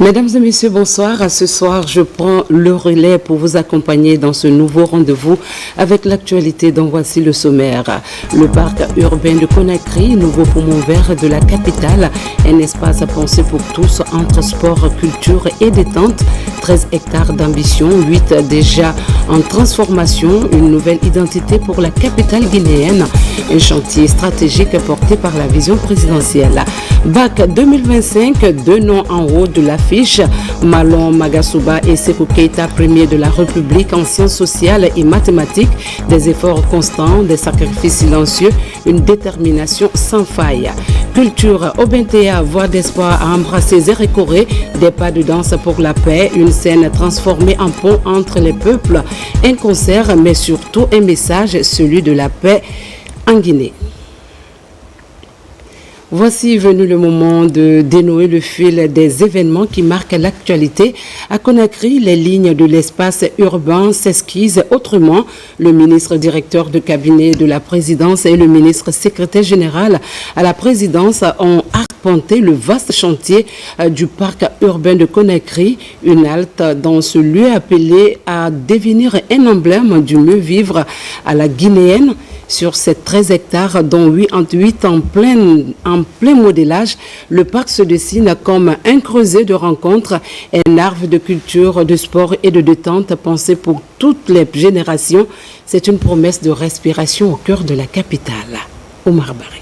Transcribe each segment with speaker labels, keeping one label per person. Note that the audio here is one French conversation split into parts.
Speaker 1: Mesdames et messieurs, bonsoir. Ce soir, je prends le relais pour vous accompagner dans ce nouveau rendez-vous avec l'actualité dont voici le sommaire. Le parc urbain de Conakry, nouveau poumon vert de la capitale, un espace à penser pour tous entre sport, culture et détente. 13 hectares d'ambition, 8 déjà en transformation, une nouvelle identité pour la capitale guinéenne, un chantier stratégique porté par la vision présidentielle. BAC 2025, deux noms en haut de l'affiche, Malon Magasuba et Sékou Keïta, premier de la République en sciences sociales et mathématiques, des efforts constants, des sacrifices silencieux, une détermination sans faille. Culture, Obentea, voix d'espoir à embrasser Zérékoré, des pas de danse pour la paix, une scène transformée en pont entre les peuples, un concert mais surtout un message, celui de la paix en Guinée. Voici venu le moment de dénouer le fil des événements qui marquent l'actualité. À Conakry, les lignes de l'espace urbain s'esquissent autrement. Le ministre directeur de cabinet de la présidence et le ministre secrétaire général à la présidence ont arpenté le vaste chantier du parc urbain de Conakry. Une halte dans ce lieu appelé à devenir un emblème du mieux vivre à la guinéenne. Sur ces 13 hectares, dont 8 en plein modélage, le parc se dessine comme un creuset de rencontres, un arbre de culture, de sport et de détente pensé pour toutes les générations. C'est une promesse de respiration au cœur de la capitale. Omar Barry.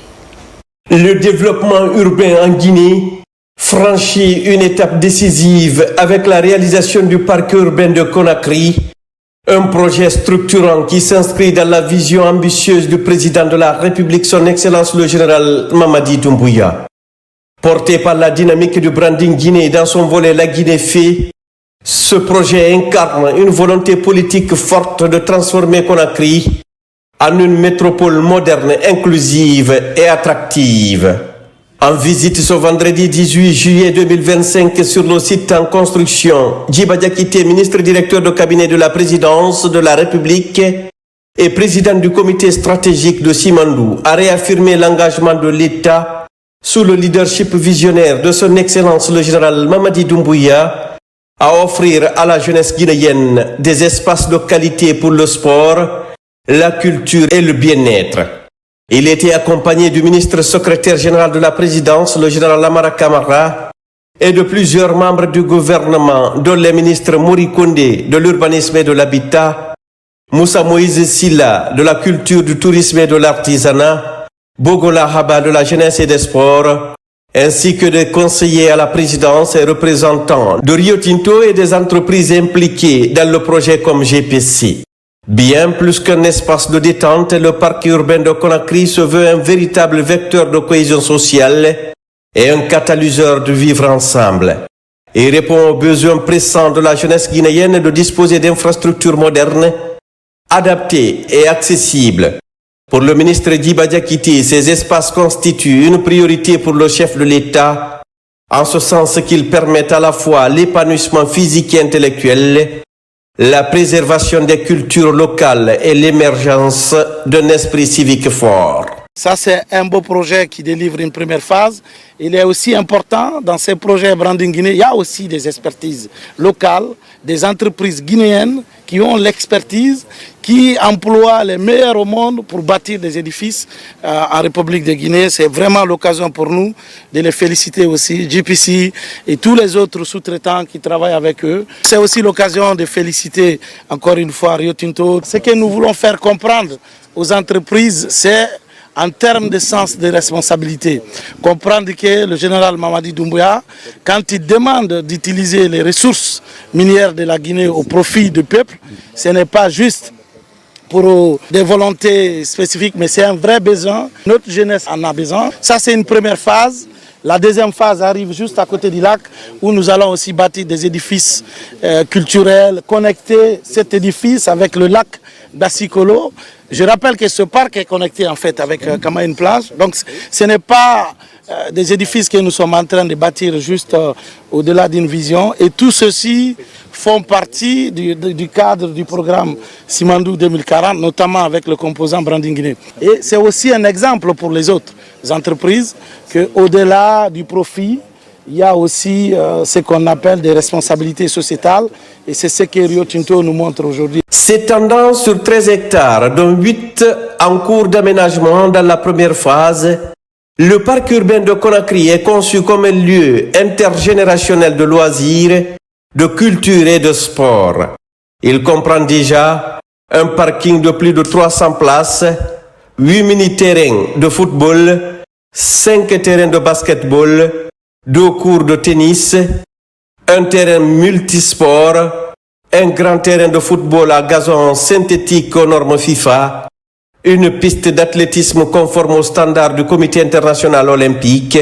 Speaker 2: Le développement urbain en Guinée franchit une étape décisive avec la réalisation du parc urbain de Conakry. Un projet structurant qui s'inscrit dans la vision ambitieuse du président de la République, son Excellence le général Mamadi Doumbouya. Porté par la dynamique du branding Guinée dans son volet La Guinée fait, ce projet incarne une volonté politique forte de transformer Conakry en une métropole moderne, inclusive et attractive. En visite ce vendredi 18 juillet 2025 sur le site en construction, Djiba Diakité, ministre directeur de cabinet de la présidence de la République et président du comité stratégique de Simandou, a réaffirmé l'engagement de l'État sous le leadership visionnaire de son Excellence le général Mamadi Doumbouya à offrir à la jeunesse guinéenne des espaces de qualité pour le sport, la culture et le bien-être. Il était accompagné du ministre secrétaire général de la présidence, le général Lamara Camara, et de plusieurs membres du gouvernement, dont les ministres Mori Kondé de l'urbanisme et de l'habitat, Moussa Moïse Silla de la culture, du tourisme et de l'artisanat, Bogola Haba de la jeunesse et des sports, ainsi que des conseillers à la présidence et représentants de Rio Tinto et des entreprises impliquées dans le projet comme GPC. Bien plus qu'un espace de détente, le parc urbain de Conakry se veut un véritable vecteur de cohésion sociale et un catalyseur de vivre ensemble. Il répond aux besoins pressants de la jeunesse guinéenne de disposer d'infrastructures modernes, adaptées et accessibles. Pour le ministre Djiba Diakité, ces espaces constituent une priorité pour le chef de l'État, en ce sens qu'ils permettent à la fois l'épanouissement physique et intellectuel, la préservation des cultures locales et l'émergence d'un esprit civique fort.
Speaker 3: Ça, c'est un beau projet qui délivre une première phase. Il est aussi important, dans ces projets Branding Guinée, il y a aussi des expertises locales, des entreprises guinéennes qui ont l'expertise, qui emploient les meilleurs au monde pour bâtir des édifices en République de Guinée. C'est vraiment l'occasion pour nous de les féliciter aussi, GPC et tous les autres sous-traitants qui travaillent avec eux. C'est aussi l'occasion de féliciter encore une fois Rio Tinto. Ce que nous voulons faire comprendre aux entreprises, c'est en termes de sens de responsabilité. Comprendre que le général Mamadi Doumbouya, quand il demande d'utiliser les ressources minières de la Guinée au profit du peuple, ce n'est pas juste pour des volontés spécifiques, mais c'est un vrai besoin. Notre jeunesse en a besoin. Ça, c'est une première phase. La deuxième phase arrive juste à côté du lac, où nous allons aussi bâtir des édifices culturels, connecter cet édifice avec le lac d'Assikolo. Je rappelle que ce parc est connecté en fait avec Kamaïn Plage. Donc ce n'est pas des édifices que nous sommes en train de bâtir juste au-delà d'une vision. Et tout ceci font partie du cadre du programme Simandou 2040, notamment avec le composant Branding Guinée. Et c'est aussi un exemple pour les autres entreprises qu'au-delà du profit, il y a aussi ce qu'on appelle des responsabilités sociétales et c'est ce que Rio Tinto nous montre aujourd'hui.
Speaker 2: S'étendant sur 13 hectares, dont 8 en cours d'aménagement dans la première phase, le parc urbain de Conakry est conçu comme un lieu intergénérationnel de loisirs, de culture et de sport. Il comprend déjà un parking de plus de 300 places, 8 mini-terrains de football, 5 terrains de basketball, 2 cours de tennis, un terrain multisport, un grand terrain de football à gazon synthétique aux normes FIFA, une piste d'athlétisme conforme aux standards du Comité international olympique,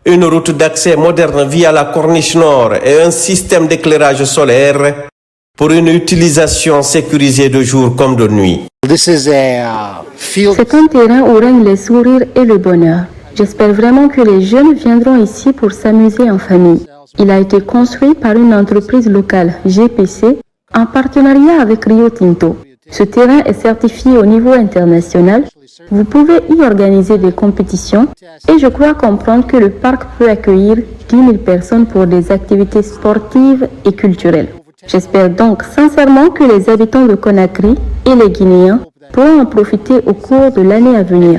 Speaker 2: une route d'accès moderne via la Corniche Nord et un système d'éclairage solaire pour une utilisation sécurisée de jour comme de nuit.
Speaker 4: C'est un terrain où règnent les sourires et le bonheur. J'espère vraiment que les jeunes viendront ici pour s'amuser en famille. Il a été construit par une entreprise locale, GPC, en partenariat avec Rio Tinto. Ce terrain est certifié au niveau international. Vous pouvez y organiser des compétitions et je crois comprendre que le parc peut accueillir 10 000 personnes pour des activités sportives et culturelles. J'espère donc sincèrement que les habitants de Conakry et les Guinéens pourront en profiter au cours de l'année à venir.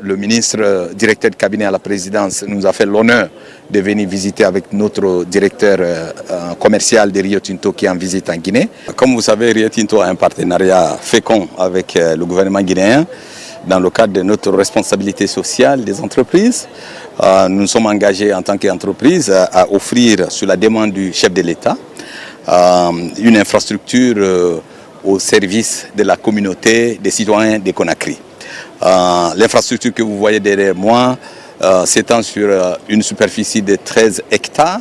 Speaker 5: Le ministre directeur de cabinet à la présidence nous a fait l'honneur de venir visiter avec notre directeur commercial de Rio Tinto qui est en visite en Guinée. Comme vous savez, Rio Tinto a un partenariat fécond avec le gouvernement guinéen dans le cadre de notre responsabilité sociale des entreprises. Nous sommes engagés en tant qu'entreprise à offrir, sur la demande du chef de l'État, une infrastructure au service de la communauté des citoyens de Conakry. L'infrastructure que vous voyez derrière moi s'étend sur une superficie de 13 hectares.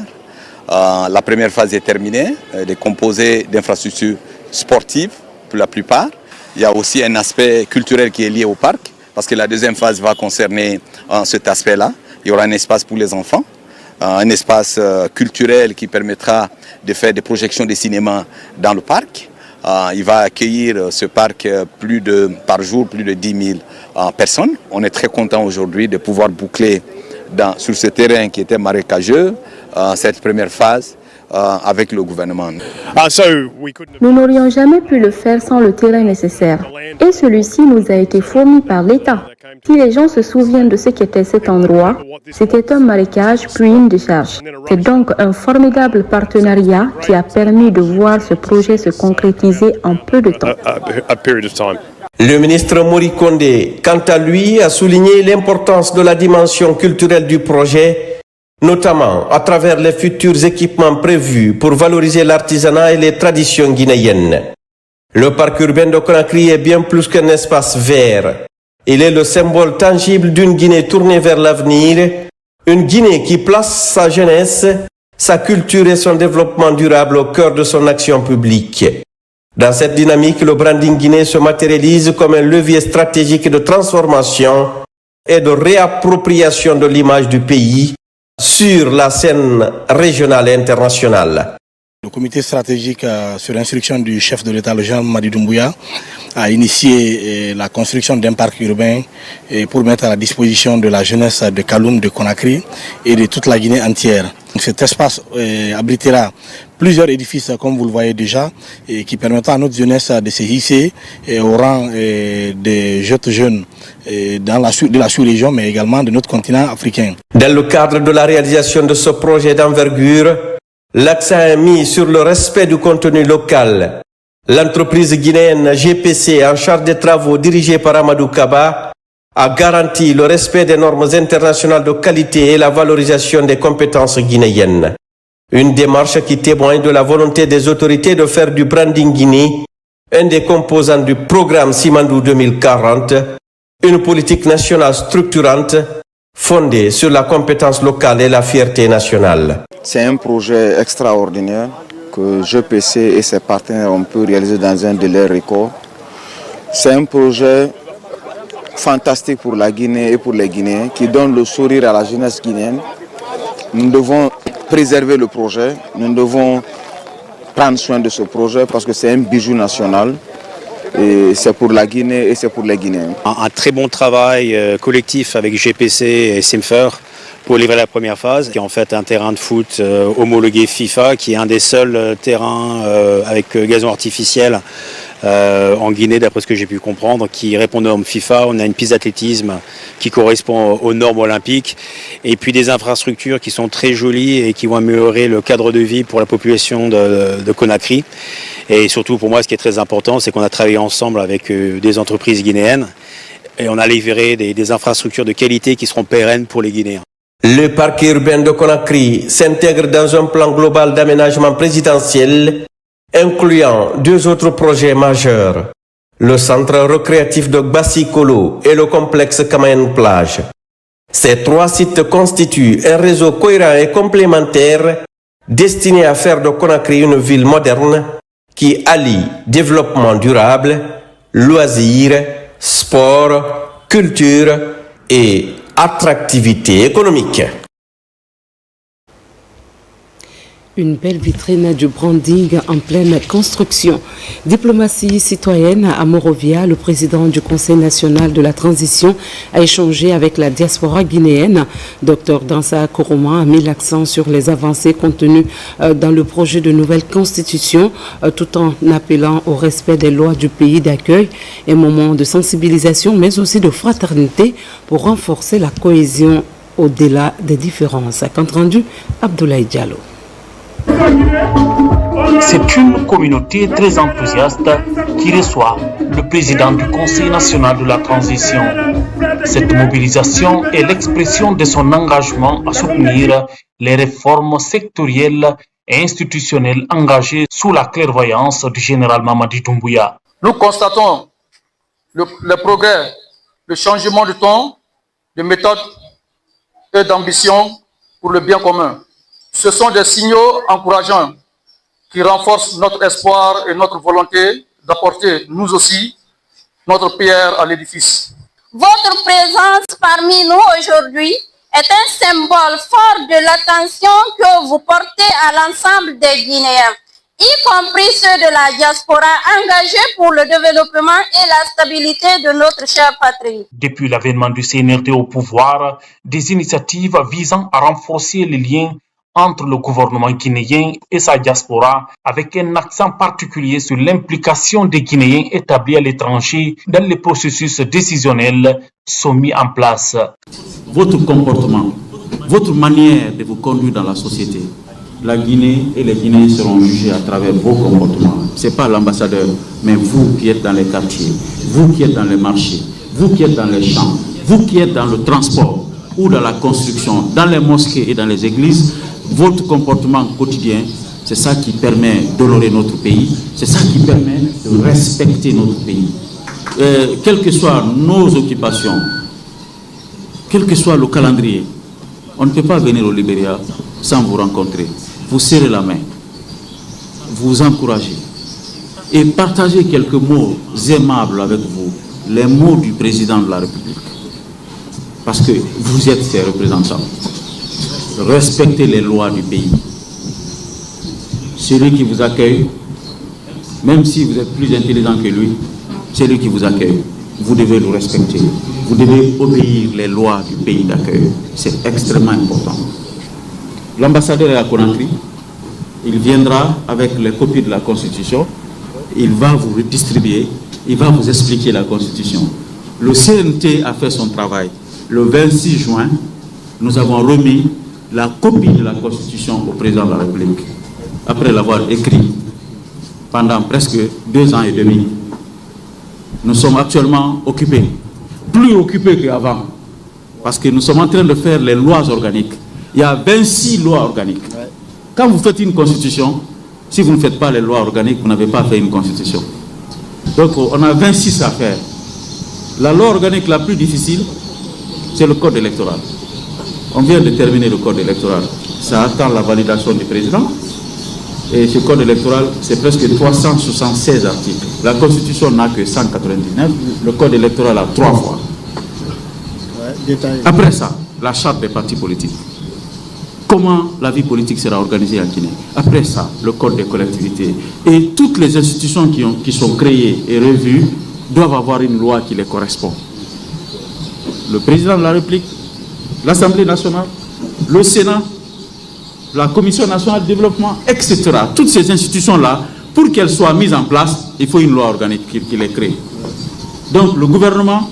Speaker 5: La première phase est terminée, elle est composée d'infrastructures sportives pour la plupart. Il y a aussi un aspect culturel qui est lié au parc, parce que la deuxième phase va concerner cet aspect-là. Il y aura un espace pour les enfants, un espace culturel qui permettra de faire des projections de cinéma dans le parc. Il va accueillir ce parc par jour plus de 10 000 personnes. On est très content aujourd'hui de pouvoir boucler sur ce terrain qui était marécageux cette première phase avec le gouvernement.
Speaker 4: Nous n'aurions jamais pu le faire sans le terrain nécessaire. Et celui-ci nous a été fourni par l'État. Si les gens se souviennent de ce qu'était cet endroit, c'était un marécage puis une décharge. C'est donc un formidable partenariat qui a permis de voir ce projet se concrétiser en peu de temps.
Speaker 2: Le ministre Mori Kondé, quant à lui, a souligné l'importance de la dimension culturelle du projet, notamment à travers les futurs équipements prévus pour valoriser l'artisanat et les traditions guinéennes. Le parc urbain de Conakry est bien plus qu'un espace vert. Il est le symbole tangible d'une Guinée tournée vers l'avenir, une Guinée qui place sa jeunesse, sa culture et son développement durable au cœur de son action publique. Dans cette dynamique, le branding guinéen se matérialise comme un levier stratégique de transformation et de réappropriation de l'image du pays sur la scène régionale et internationale.
Speaker 3: Le comité stratégique, sur instruction du chef de l'État, le général Mamadi Doumbouya, a initié la construction d'un parc urbain pour mettre à la disposition de la jeunesse de Kaloum, de Conakry et de toute la Guinée entière. Cet espace abritera plusieurs édifices, comme vous le voyez déjà, et qui permettra à notre jeunesse de se hisser au rang des jeunes de la sous-région, mais également de notre continent africain.
Speaker 2: Dans le cadre de la réalisation de ce projet d'envergure, l'accent est mis sur le respect du contenu local. L'entreprise guinéenne GPC, en charge des travaux dirigée par Amadou Kaba, a garanti le respect des normes internationales de qualité et la valorisation des compétences guinéennes. Une démarche qui témoigne de la volonté des autorités de faire du branding Guinée un des composants du programme Simandou 2040, une politique nationale structurante fondée sur la compétence locale et la fierté nationale.
Speaker 6: C'est un projet extraordinaire que GPC et ses partenaires ont pu réaliser dans un délai record. C'est un projet fantastique pour la Guinée et pour les Guinéens qui donne le sourire à la jeunesse guinéenne. Nous devons préserver le projet, nous devons prendre soin de ce projet parce que c'est un bijou national. Et c'est pour la Guinée et c'est pour les Guinéens.
Speaker 7: Un très bon travail collectif avec GPC et Simfer pour livrer la première phase, qui est en fait un terrain de foot homologué FIFA, qui est un des seuls terrains avec gazon artificiel en Guinée, d'après ce que j'ai pu comprendre, qui répond aux normes FIFA. On a une piste d'athlétisme qui correspond aux normes olympiques, et puis des infrastructures qui sont très jolies et qui vont améliorer le cadre de vie pour la population de Conakry. Et surtout pour moi, ce qui est très important, c'est qu'on a travaillé ensemble avec des entreprises guinéennes et on a livré des infrastructures de qualité qui seront pérennes pour les Guinéens.
Speaker 2: Le parc urbain de Conakry s'intègre dans un plan global d'aménagement présidentiel, incluant 2 autres projets majeurs, le centre récréatif de Bassi-Kolo et le complexe Kamayen Plage. Ces 3 sites constituent un réseau cohérent et complémentaire destiné à faire de Conakry une ville moderne qui allie développement durable, loisirs, sport, culture et attractivité économique.
Speaker 1: Une belle vitrine du branding en pleine construction. Diplomatie citoyenne à Monrovia, le président du Conseil national de la transition a échangé avec la diaspora guinéenne. Dr Dansa Koroma a mis l'accent sur les avancées contenues dans le projet de nouvelle constitution, tout en appelant au respect des lois du pays d'accueil. Un moment de sensibilisation, mais aussi de fraternité pour renforcer la cohésion au-delà des différences. Compte rendu, Abdoulaye Diallo.
Speaker 8: C'est une communauté très enthousiaste qui reçoit le président du Conseil national de la transition. Cette mobilisation est l'expression de son engagement à soutenir les réformes sectorielles et institutionnelles engagées sous la clairvoyance du général Mamadi Doumbouya.
Speaker 9: Nous constatons le progrès, le changement de ton, de méthode et d'ambition pour le bien commun. Ce sont des signaux encourageants qui renforcent notre espoir et notre volonté d'apporter, nous aussi, notre pierre à l'édifice.
Speaker 10: Votre présence parmi nous aujourd'hui est un symbole fort de l'attention que vous portez à l'ensemble des Guinéens, y compris ceux de la diaspora engagés pour le développement et la stabilité de notre chère patrie.
Speaker 8: Depuis l'avènement du CNRD au pouvoir, des initiatives visant à renforcer les liens entre le gouvernement guinéen et sa diaspora, avec un accent particulier sur l'implication des Guinéens établis à l'étranger dans les processus décisionnels, sont mis en place.
Speaker 11: Votre comportement, votre manière de vous conduire dans la société, la Guinée et les Guinéens seront jugés à travers vos comportements. Ce n'est pas l'ambassadeur, mais vous qui êtes dans les quartiers, vous qui êtes dans les marchés, vous qui êtes dans les champs, vous qui êtes dans le transport ou dans la construction, dans les mosquées et dans les églises. Votre comportement quotidien, c'est ça qui permet d'honorer notre pays, c'est ça qui permet de respecter notre pays. Quelles que soient nos occupations, quel que soit le calendrier, on ne peut pas venir au Libéria sans vous rencontrer, vous serrer la main, vous encourager et partager quelques mots aimables avec vous, les mots du président de la République, parce que vous êtes ses représentants. Respectez les lois du pays. Celui qui vous accueille, même si vous êtes plus intelligent que lui, celui qui vous accueille, vous devez le respecter. Vous devez obéir les lois du pays d'accueil. C'est extrêmement important. L'ambassadeur est à Conakry. Il viendra avec les copies de la Constitution. Il va vous redistribuer. Il va vous expliquer la Constitution. Le CNT a fait son travail. Le 26 juin, nous avons remis la copie de la Constitution au président de la République, après l'avoir écrit pendant presque 2 ans et demi. Nous sommes actuellement occupés, plus occupés qu'avant, parce que nous sommes en train de faire les lois organiques. Il y a 26 lois organiques. Quand vous faites une constitution, si vous ne faites pas les lois organiques, vous n'avez pas fait une constitution. Donc on a 26 à faire. La loi organique la plus difficile, c'est le code électoral. On vient de terminer le code électoral. Ça attend la validation du président. Et ce code électoral, c'est presque 376 articles. La Constitution n'a que 199. Le code électoral a 3 fois. Après ça, la charte des partis politiques. Comment la vie politique sera organisée en Guinée. Après ça, le code des collectivités. Et toutes les institutions qui sont créées et revues doivent avoir une loi qui les correspond. Le président de la République, l'Assemblée nationale, le Sénat, la Commission nationale de développement, etc. Toutes ces institutions-là, pour qu'elles soient mises en place, il faut une loi organique qui les crée. Donc le gouvernement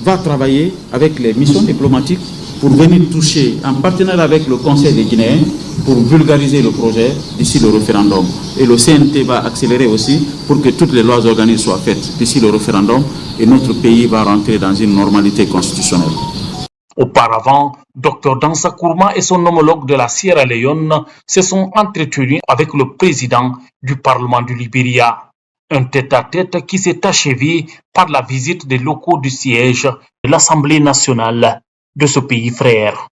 Speaker 11: va travailler avec les missions diplomatiques pour venir toucher, en partenariat avec le Conseil des Guinéens, pour vulgariser le projet d'ici le référendum. Et le CNT va accélérer aussi pour que toutes les lois organiques soient faites d'ici le référendum et notre pays va rentrer dans une normalité constitutionnelle.
Speaker 8: Auparavant, Dr Dansa Kourma et son homologue de la Sierra Leone se sont entretenus avec le président du Parlement du Libéria. Un tête-à-tête qui s'est achevé par la visite des locaux du siège de l'Assemblée nationale de ce pays frère.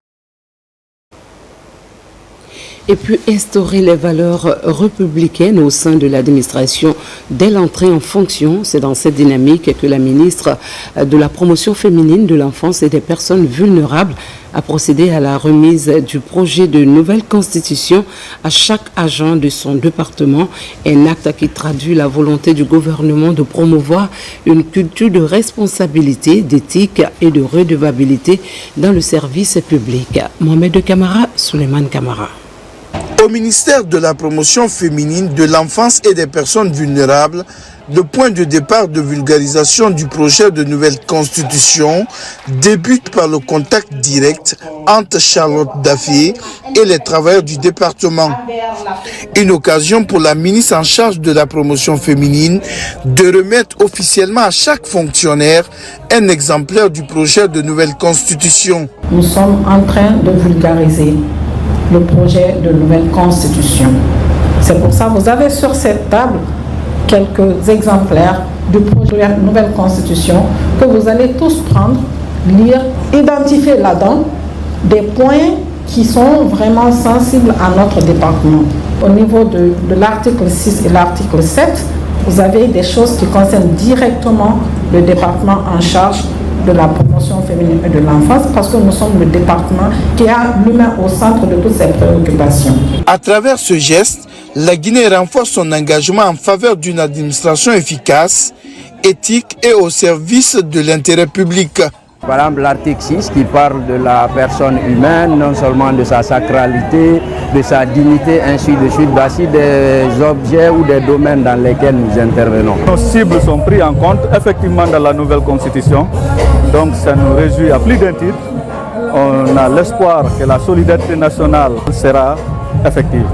Speaker 1: Et puis instaurer les valeurs républicaines au sein de l'administration dès l'entrée en fonction. C'est dans cette dynamique que la ministre de la promotion féminine, de l'enfance et des personnes vulnérables a procédé à la remise du projet de nouvelle constitution à chaque agent de son département. Un acte qui traduit la volonté du gouvernement de promouvoir une culture de responsabilité, d'éthique et de redevabilité dans le service public. Mohamed Kamara, Souleymane Kamara.
Speaker 3: Au ministère de la promotion féminine, de l'enfance et des personnes vulnérables, le point de départ de vulgarisation du projet de nouvelle constitution débute par le contact direct entre Charlotte Daffé et les travailleurs du département. Une occasion pour la ministre en charge de la promotion féminine de remettre officiellement à chaque fonctionnaire un exemplaire du projet de nouvelle constitution.
Speaker 12: Nous sommes en train de vulgariser le projet de nouvelle constitution. C'est pour ça que vous avez sur cette table quelques exemplaires du projet de nouvelle constitution que vous allez tous prendre, lire, identifier là-dedans des points qui sont vraiment sensibles à notre département. Au niveau de l'article 6 et l'article 7, vous avez des choses qui concernent directement le département en charge de la promotion féminine et de l'enfance, parce que nous sommes le département qui a l'humain au centre de toutes ces préoccupations. À travers ce geste, la Guinée renforce son engagement en faveur d'une administration efficace, éthique et au service de l'intérêt public.
Speaker 13: Par exemple, l'article 6 qui parle de la personne humaine, non seulement de sa sacralité, de sa dignité, ainsi de suite, voici des objets ou des domaines dans lesquels nous intervenons.
Speaker 14: Nos cibles sont prises en compte effectivement dans la nouvelle constitution, donc ça nous réjouit à plus d'un titre. On a l'espoir que la solidarité nationale sera effective.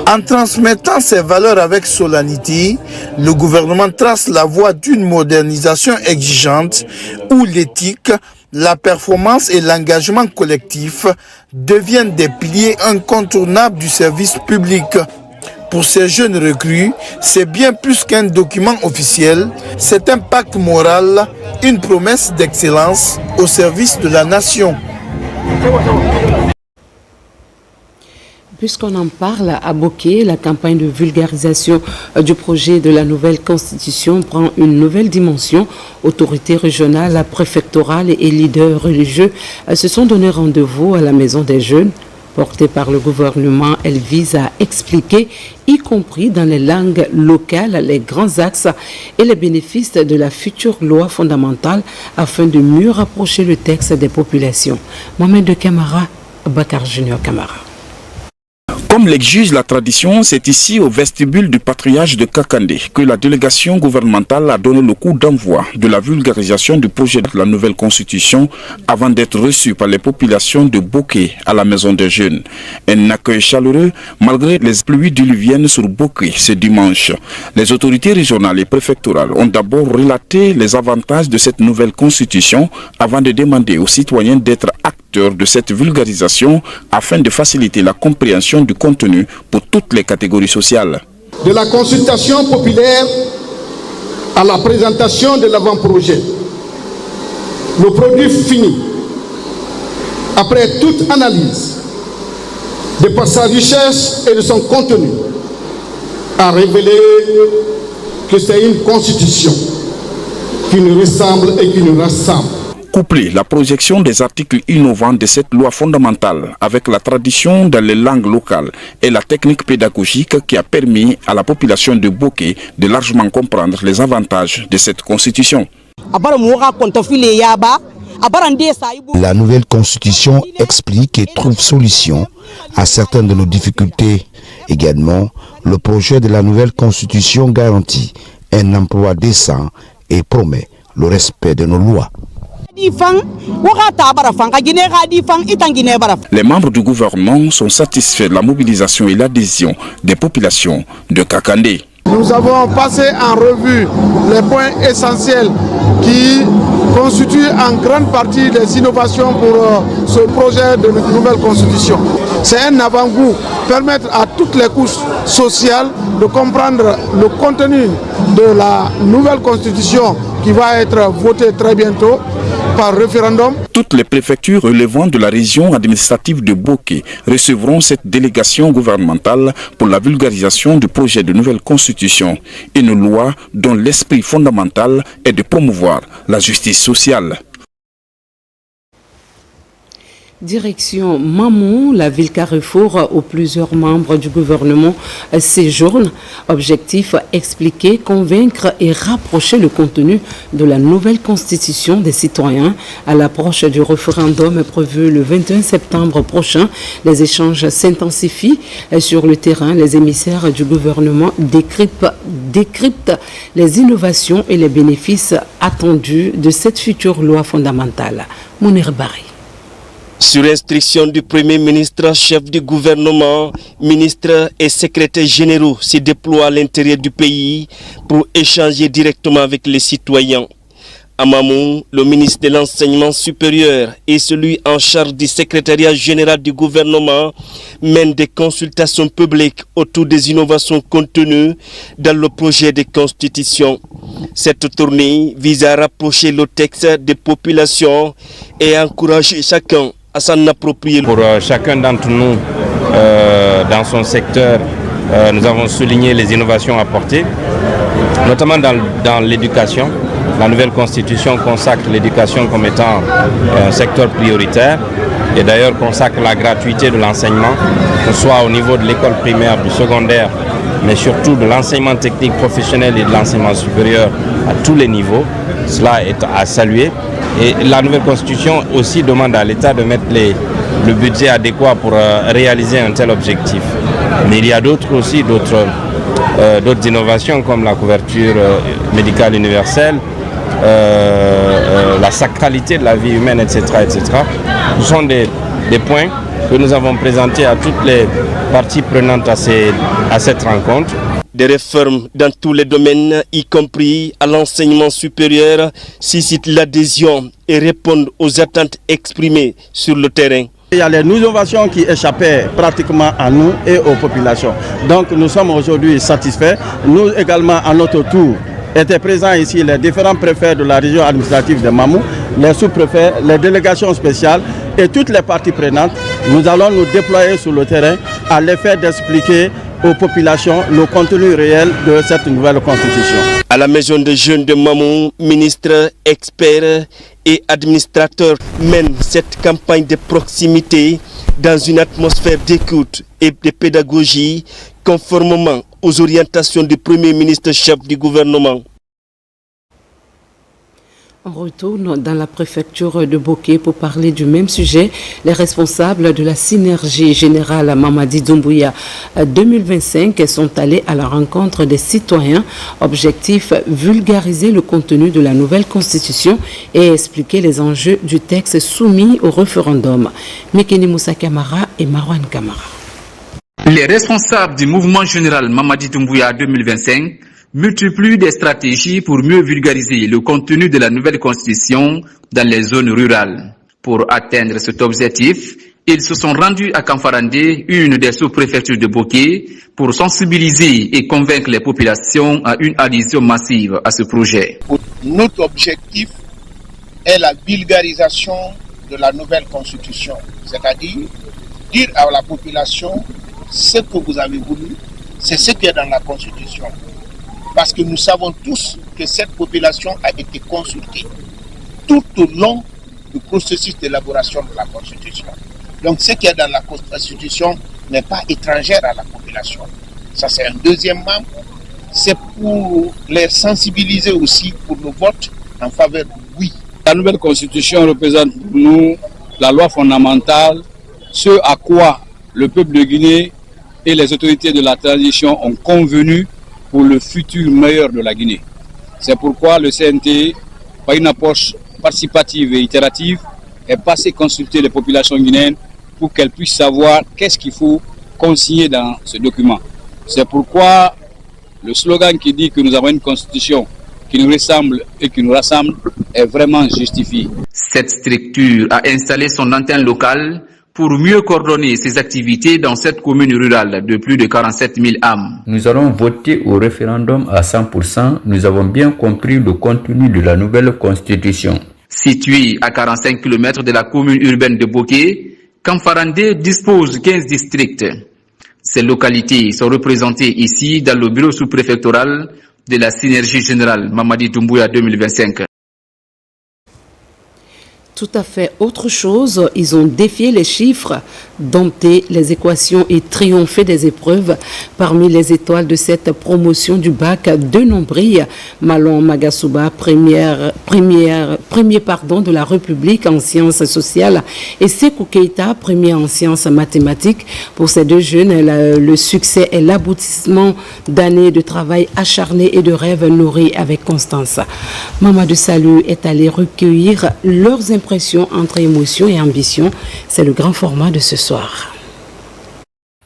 Speaker 3: En transmettant ces valeurs avec solennité, le gouvernement trace la voie d'une modernisation exigeante où l'éthique, la performance et l'engagement collectif deviennent des piliers incontournables du service public. Pour ces jeunes recrues, c'est bien plus qu'un document officiel, c'est un pacte moral, une promesse d'excellence au service de la nation.
Speaker 1: Puisqu'on en parle, à Boké, la campagne de vulgarisation du projet de la nouvelle constitution prend une nouvelle dimension. Autorités régionales, préfectorales et leaders religieux se sont donné rendez-vous à la Maison des Jeunes. Portée par le gouvernement, elle vise à expliquer, y compris dans les langues locales, les grands axes et les bénéfices de la future loi fondamentale afin de mieux rapprocher le texte des populations. Mohamed Kamara, Bakar Junior Kamara.
Speaker 15: Comme l'exige la tradition, c'est ici au vestibule du patriarche de Kakandé que la délégation gouvernementale a donné le coup d'envoi de la vulgarisation du projet de la nouvelle constitution avant d'être reçue par les populations de Boké à la Maison des Jeunes. Un accueil chaleureux malgré les pluies diluviennes sur Boké ce dimanche. Les autorités régionales et préfectorales ont d'abord relaté les avantages de cette nouvelle constitution avant de demander aux citoyens d'être acteurs de cette vulgarisation afin de faciliter la compréhension du contenu pour toutes les catégories sociales.
Speaker 16: De la consultation populaire à la présentation de l'avant-projet, le produit fini, après toute analyse, de par sa richesse et de son contenu, a révélé que c'est une constitution qui nous ressemble et qui nous rassemble.
Speaker 15: Coupler la projection des articles innovants de cette loi fondamentale avec la tradition dans les langues locales et la technique pédagogique qui a permis à la population de Boké de largement comprendre les avantages de cette constitution.
Speaker 17: La nouvelle constitution explique et trouve solution à certaines de nos difficultés. Également, le projet de la nouvelle constitution garantit un emploi décent et promet le respect de nos lois.
Speaker 15: Les membres du gouvernement sont satisfaits de la mobilisation et l'adhésion des populations de Kakandé.
Speaker 16: Nous avons passé en revue les points essentiels qui constituent en grande partie les innovations pour ce projet de nouvelle constitution. C'est un avant-goût, permettre à toutes les couches sociales de comprendre le contenu de la nouvelle constitution qui va être votée très bientôt par référendum.
Speaker 15: Toutes les préfectures relevant de la région administrative de Boké recevront cette délégation gouvernementale pour la vulgarisation du projet de nouvelle constitution, une loi dont l'esprit fondamental est de promouvoir la justice sociale.
Speaker 1: Direction Mamou, la ville Carrefour où plusieurs membres du gouvernement séjournent. Objectif, expliquer, convaincre et rapprocher le contenu de la nouvelle constitution des citoyens à l'approche du référendum prévu le 21 septembre prochain. Les échanges s'intensifient sur le terrain. Les émissaires du gouvernement décryptent les innovations et les bénéfices attendus de cette future loi fondamentale. Mounir Bari.
Speaker 18: Sur instruction du Premier ministre, chef du gouvernement, ministres et secrétaires généraux se déploient à l'intérieur du pays pour échanger directement avec les citoyens. À Mamou, le ministre de l'Enseignement supérieur et celui en charge du secrétariat général du gouvernement mènent des consultations publiques autour des innovations contenues dans le projet de constitution. Cette tournée vise à rapprocher le texte des populations et à encourager chacun à s'en approprier.
Speaker 19: Pour chacun d'entre nous, dans son secteur, nous avons souligné les innovations apportées, notamment dans l'éducation. La nouvelle constitution consacre l'éducation comme étant un secteur prioritaire et d'ailleurs consacre la gratuité de l'enseignement, que ce soit au niveau de l'école primaire, du secondaire, mais surtout de l'enseignement technique professionnel et de l'enseignement supérieur à tous les niveaux. Cela est à saluer. Et la nouvelle constitution aussi demande à l'État de mettre le budget adéquat pour réaliser un tel objectif. Mais il y a d'autres innovations comme la couverture médicale universelle, la sacralité de la vie humaine, etc. etc. Ce sont des points que nous avons présentés à toutes les parties prenantes à cette rencontre.
Speaker 18: Des réformes dans tous les domaines, y compris à l'enseignement supérieur, suscitent l'adhésion et répondent aux attentes exprimées sur le terrain.
Speaker 20: Il y a les innovations qui échappaient pratiquement à nous et aux populations. Donc nous sommes aujourd'hui satisfaits. Nous également, à notre tour, étaient présents ici les différents préfets de la région administrative de Mamou, les sous-préfets, les délégations spéciales et toutes les parties prenantes. Nous allons nous déployer sur le terrain à l'effet d'expliquer aux populations le contenu réel de cette nouvelle constitution.
Speaker 18: À la maison des jeunes de Mamou, ministres, experts et administrateurs mènent cette campagne de proximité dans une atmosphère d'écoute et de pédagogie conformément aux orientations du Premier ministre chef du gouvernement.
Speaker 1: On retourne dans la préfecture de Boké pour parler du même sujet. Les responsables de la synergie générale Mamadi Doumbouya 2025 sont allés à la rencontre des citoyens. Objectif, vulgariser le contenu de la nouvelle constitution et expliquer les enjeux du texte soumis au référendum. Mekeni Moussa Kamara et Marwan Kamara.
Speaker 21: Les responsables du mouvement général Mamadi Doumbouya 2025 multiplient des stratégies pour mieux vulgariser le contenu de la nouvelle constitution dans les zones rurales. Pour atteindre cet objectif, ils se sont rendus à Kamfarandé, une des sous-préfectures de Boké, pour sensibiliser et convaincre les populations à une adhésion massive à ce projet.
Speaker 22: Notre objectif est la vulgarisation de la nouvelle constitution, c'est-à-dire dire à la population ce que vous avez voulu, c'est ce qui est dans la constitution. Parce que nous savons tous que cette population a été consultée tout au long du processus d'élaboration de la Constitution. Donc ce qui est dans la Constitution n'est pas étrangère à la population. Ça c'est un deuxième membre. C'est pour les sensibiliser aussi pour le vote en faveur du oui.
Speaker 4: La nouvelle constitution représente pour nous la loi fondamentale, ce à quoi le peuple de Guinée et les autorités de la transition ont convenu pour le futur meilleur de la Guinée. C'est pourquoi le CNT, par une approche participative et itérative, est passé consulter les populations guinéennes pour qu'elles puissent savoir qu'est-ce qu'il faut consigner dans ce document. C'est pourquoi le slogan qui dit que nous avons une constitution qui nous ressemble et qui nous rassemble est vraiment justifié.
Speaker 21: Cette structure a installé son antenne locale pour mieux coordonner ses activités dans cette commune rurale de plus de 47 000 âmes.
Speaker 5: Nous allons voter au référendum à 100%. Nous avons bien compris le contenu de la nouvelle constitution.
Speaker 21: Située à 45 km de la commune urbaine de Boké, Kamfarandé dispose 15 districts. Ces localités sont représentées ici dans le bureau sous-préfectoral de la Synergie Générale Mamadi Doumbouya 2025.
Speaker 1: Tout à fait autre chose, ils ont défié les chiffres, dompté les équations et triomphé des épreuves. Parmi les étoiles de cette promotion du bac, deux noms brillent. Malon Magasuba, premier de la République en sciences sociales, et Sekou Keita, premier en sciences mathématiques. Pour ces deux jeunes, le succès est l'aboutissement d'années de travail acharné et de rêves nourris avec constance. Mamadou Salou est allé recueillir leurs impressions entre émotion et ambition. C'est le grand format de ce soir.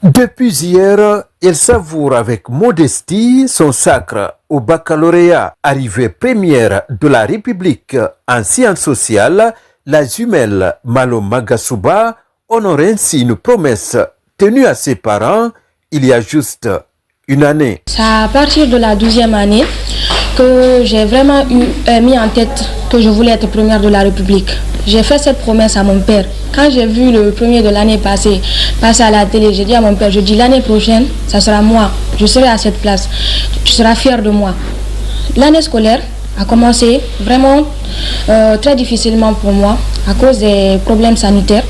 Speaker 23: Depuis hier, il savoure avec modestie son sacre au baccalauréat. Arrivée première de la République en sciences sociales, la jumelle Malo Magasuba honore ainsi une promesse tenue à ses parents il y a juste une année.
Speaker 24: C'est à partir de la 12e année que j'ai vraiment mis en tête que je voulais être première de la République. J'ai fait cette promesse à mon père. Quand j'ai vu le premier de l'année passer à la télé, j'ai dit à mon père, je dis l'année prochaine, ça sera moi. Je serai à cette place. Tu seras fier de moi. L'année scolaire a commencé vraiment très difficilement pour moi à cause des problèmes sanitaires.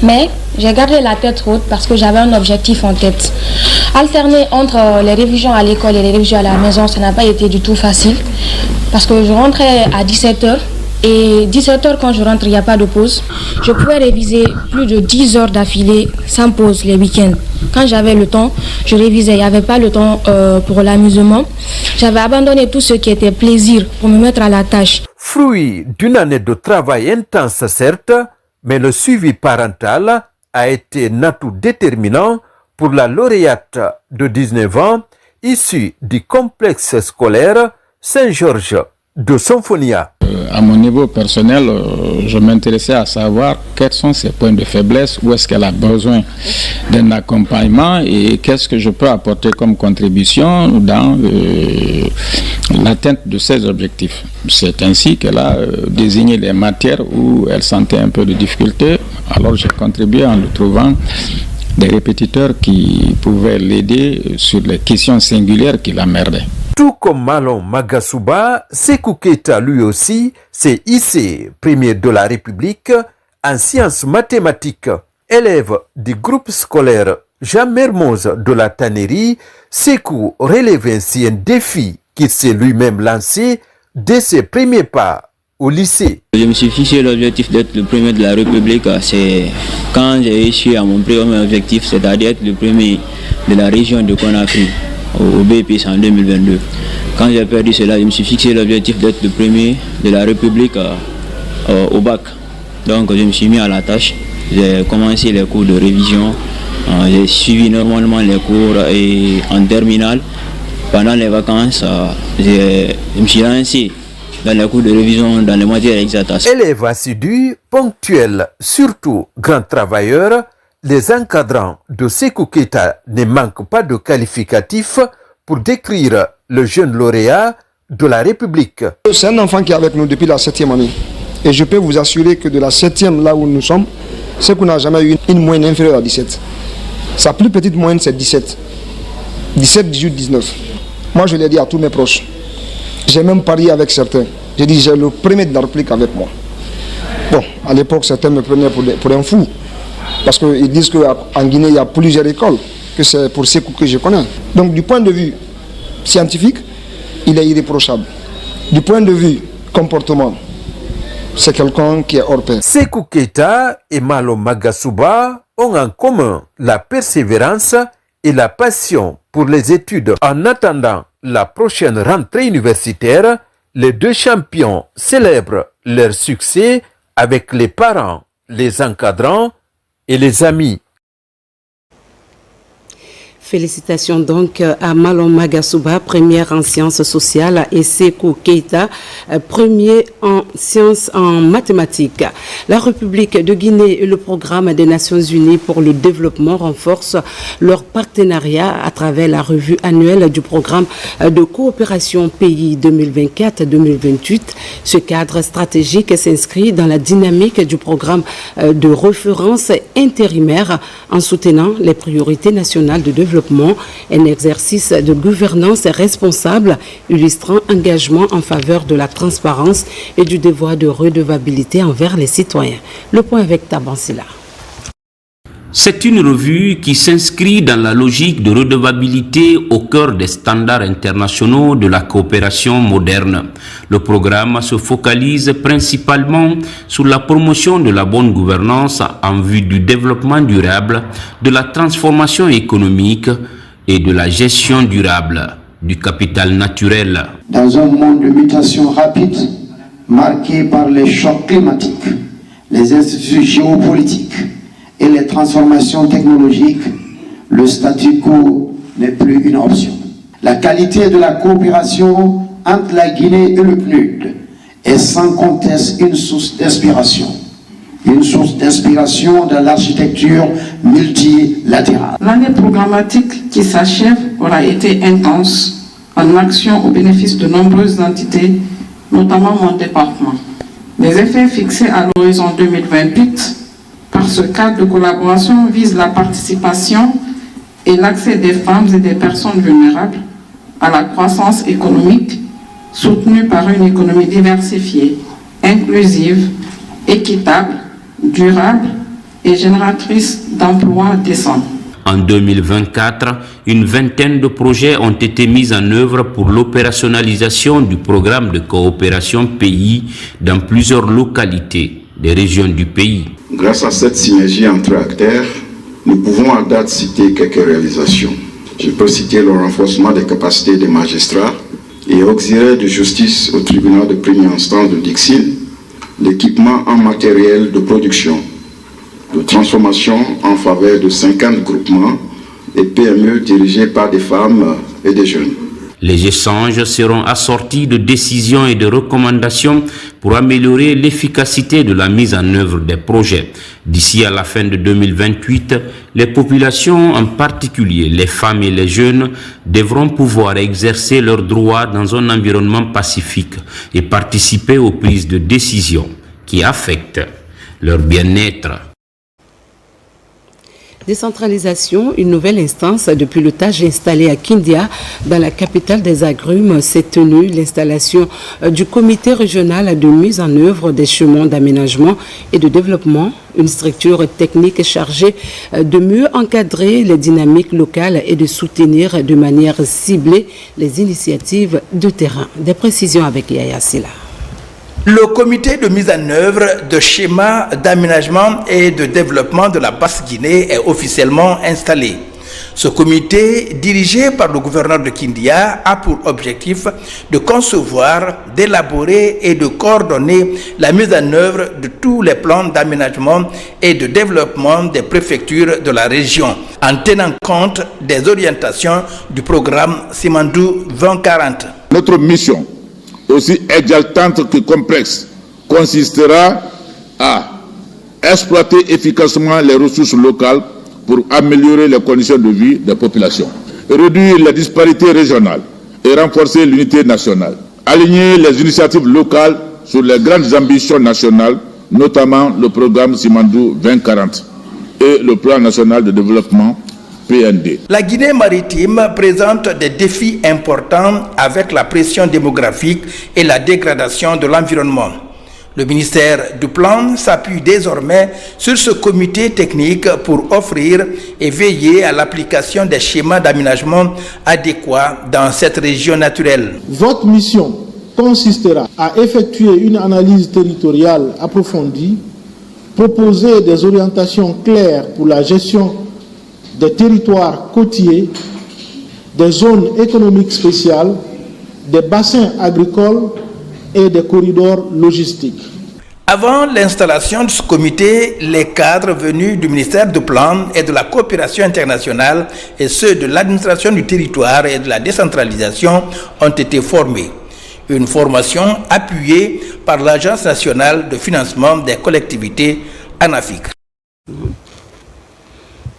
Speaker 24: Mais j'ai gardé la tête haute parce que j'avais un objectif en tête. Alterner entre les révisions à l'école et les révisions à la maison, ça n'a pas été du tout facile. Parce que je rentrais à 17h. Et 17h, quand je rentre, il n'y a pas de pause. Je pouvais réviser plus de 10 heures d'affilée sans pause les week-ends. Quand j'avais le temps, je révisais. Il n'y avait pas le temps pour l'amusement. J'avais abandonné tout ce qui était plaisir pour me mettre à la tâche.
Speaker 23: Fruit d'une année de travail intense, certes, mais le suivi parental a été un atout déterminant pour la lauréate de 19 ans, issue du complexe scolaire Saint-Georges de Symphonia.
Speaker 25: À mon niveau personnel, je m'intéressais à savoir quels sont ses points de faiblesse, où est-ce qu'elle a besoin d'un accompagnement et qu'est-ce que je peux apporter comme contribution dans l'atteinte de ses objectifs. C'est ainsi qu'elle a désigné les matières où elle sentait un peu de difficulté. Alors j'ai contribué en lui trouvant des répétiteurs qui pouvaient l'aider sur les questions singulières qui l'emmerdaient.
Speaker 23: Tout comme Malon Magasuba, Sekou Keita lui aussi s'est hissé premier de la République en sciences mathématiques. Élève du groupe scolaire Jean Mermoz de la Tannerie, Sekou relève ainsi un défi qu'il s'est lui-même lancé dès ses premiers pas au lycée.
Speaker 26: Je me suis fixé l'objectif d'être le premier de la République. C'est quand j'ai réussi à mon premier objectif, c'est-à-dire être le premier de la région de Conakry au BPC en 2022. Quand j'ai perdu cela, je me suis fixé l'objectif d'être le premier de la République au bac. Donc je me suis mis à la tâche. J'ai commencé les cours de révision. J'ai suivi normalement les cours et en terminale. Pendant les vacances, je me suis lancé dans les cours de révision, dans les matières exactes.
Speaker 23: Élève assidu, ponctuel, surtout grand travailleur, les encadrants de Sekou Keita ne manquent pas de qualificatifs pour décrire le jeune lauréat de la République.
Speaker 27: C'est un enfant qui est avec nous depuis la 7e année. Et je peux vous assurer que de la 7e, là où nous sommes, Sekou n'a jamais eu une moyenne inférieure à 17. Sa plus petite moyenne, c'est 17. 17, 18, 19. Moi, je l'ai dit à tous mes proches. J'ai même parié avec certains. J'ai dit, j'ai le premier de la République avec moi. Bon, à l'époque, certains me prenaient pour un fou. Parce qu'ils disent qu'en Guinée, il y a plusieurs écoles, que c'est pour Sekou que je connais. Donc, du point de vue scientifique, il est irréprochable. Du point de vue comportement, c'est quelqu'un qui est hors pair.
Speaker 23: Sékou Keita et Malo Magasuba ont en commun la persévérance et la passion pour les études. En attendant la prochaine rentrée universitaire, les deux champions célèbrent leur succès avec les parents, les encadrants et les amis.
Speaker 1: Félicitations donc à Malo Magasuba, première en sciences sociales, et Sékou Keita, premier en sciences en mathématiques. La République de Guinée et le programme des Nations Unies pour le développement renforcent leur partenariat à travers la revue annuelle du programme de coopération pays 2024-2028. Ce cadre stratégique s'inscrit dans la dynamique du programme de référence intérimaire en soutenant les priorités nationales de développement, un exercice de gouvernance responsable illustrant engagement en faveur de la transparence et du devoir de redevabilité envers les citoyens. Le point avec Tabansila.
Speaker 2: C'est une revue qui s'inscrit dans la logique de redevabilité au cœur des standards internationaux de la coopération moderne. Le programme se focalise principalement sur la promotion de la bonne gouvernance en vue du développement durable, de la transformation économique et de la gestion durable du capital naturel.
Speaker 6: Dans un monde de mutation rapide, marqué par les chocs climatiques, les institutions géopolitiques et les transformations technologiques, le statu quo n'est plus une option. La qualité de la coopération entre la Guinée et le PNUD est sans conteste une source d'inspiration. Une source d'inspiration dans l'architecture multilatérale.
Speaker 12: L'année programmatique qui s'achève aura été intense en action au bénéfice de nombreuses entités, notamment mon département. Les effets fixés à l'horizon 2028 par ce cadre de collaboration visent la participation et l'accès des femmes et des personnes vulnérables à la croissance économique soutenue par une économie diversifiée, inclusive, équitable, durable et génératrice d'emplois décents.
Speaker 2: En 2024, une vingtaine de projets ont été mis en œuvre pour l'opérationnalisation du programme de coopération pays dans plusieurs localités des régions du pays.
Speaker 7: Grâce à cette synergie entre acteurs, nous pouvons à date citer quelques réalisations. Je peux citer le renforcement des capacités des magistrats et auxiliaires de justice au tribunal de première instance de Dixil, l'équipement en matériel de production, de transformation en faveur de 50 groupements et PME dirigés par des femmes et des jeunes.
Speaker 2: Les échanges seront assortis de décisions et de recommandations pour améliorer l'efficacité de la mise en œuvre des projets. D'ici à la fin de 2028, les populations, en particulier les femmes et les jeunes, devront pouvoir exercer leurs droits dans un environnement pacifique et participer aux prises de décisions qui affectent leur bien-être.
Speaker 1: Décentralisation, une nouvelle instance de pilotage installée à Kindia, dans la capitale des agrumes, s'est tenue l'installation du comité régional de mise en œuvre des chemins d'aménagement et de développement, une structure technique chargée de mieux encadrer les dynamiques locales et de soutenir de manière ciblée les initiatives de terrain. Des précisions avec Yaya Silla.
Speaker 8: Le comité de mise en œuvre de schémas d'aménagement et de développement de la Basse-Guinée est officiellement installé. Ce comité, dirigé par le gouverneur de Kindia, a pour objectif de concevoir, d'élaborer et de coordonner la mise en œuvre de tous les plans d'aménagement et de développement des préfectures de la région, en tenant compte des orientations du programme Simandou 2040.
Speaker 9: Notre mission, aussi exaltante que complexe, consistera à exploiter efficacement les ressources locales pour améliorer les conditions de vie des populations, réduire les disparités régionales et renforcer l'unité nationale, aligner les initiatives locales sur les grandes ambitions nationales, notamment le programme Simandou 2040 et le plan national de développement PND.
Speaker 8: La Guinée maritime présente des défis importants avec la pression démographique et la dégradation de l'environnement. Le ministère du Plan s'appuie désormais sur ce comité technique pour offrir et veiller à l'application des schémas d'aménagement adéquats dans cette région naturelle.
Speaker 10: Votre mission
Speaker 3: consistera à effectuer une analyse territoriale approfondie, proposer des orientations claires pour la gestion des territoires côtiers, des zones économiques spéciales, des bassins agricoles et des corridors logistiques.
Speaker 8: Avant l'installation de ce comité, les cadres venus du ministère du Plan et de la Coopération internationale et ceux de l'administration du territoire et de la décentralisation ont été formés. Une formation appuyée par l'Agence nationale de financement des collectivités ANAFIC.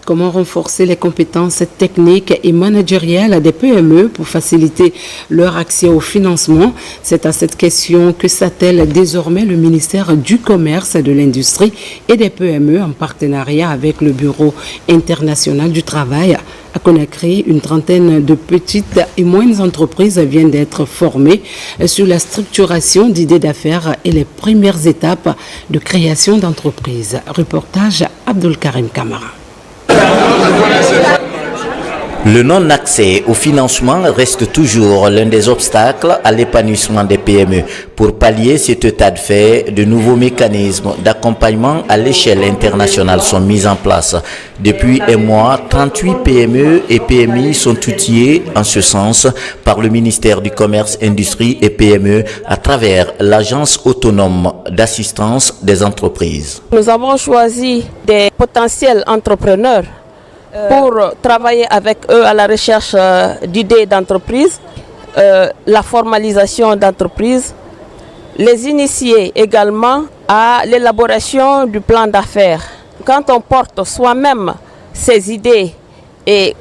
Speaker 1: Comment renforcer les compétences techniques et managériales des PME pour faciliter leur accès au financement? C'est à cette question que s'attelle désormais le ministère du Commerce, de l'Industrie et des PME en partenariat avec le Bureau international du travail. À Conakry, une trentaine de petites et moyennes entreprises viennent d'être formées sur la structuration d'idées d'affaires et les premières étapes de création d'entreprises. Reportage Abdul Karim Kamara.
Speaker 10: Le non-accès au financement reste toujours l'un des obstacles à l'épanouissement des PME. Pour pallier cet état de fait, de nouveaux mécanismes d'accompagnement à l'échelle internationale sont mis en place. Depuis un mois, 38 PME et PMI sont outillés en ce sens par le ministère du Commerce, Industrie et PME à travers l'Agence autonome d'assistance des entreprises.
Speaker 11: Nous avons choisi des potentiels entrepreneurs pour travailler avec eux à la recherche d'idées d'entreprise, la formalisation d'entreprises, les initier également à l'élaboration du plan d'affaires. Quand on porte soi-même ses idées et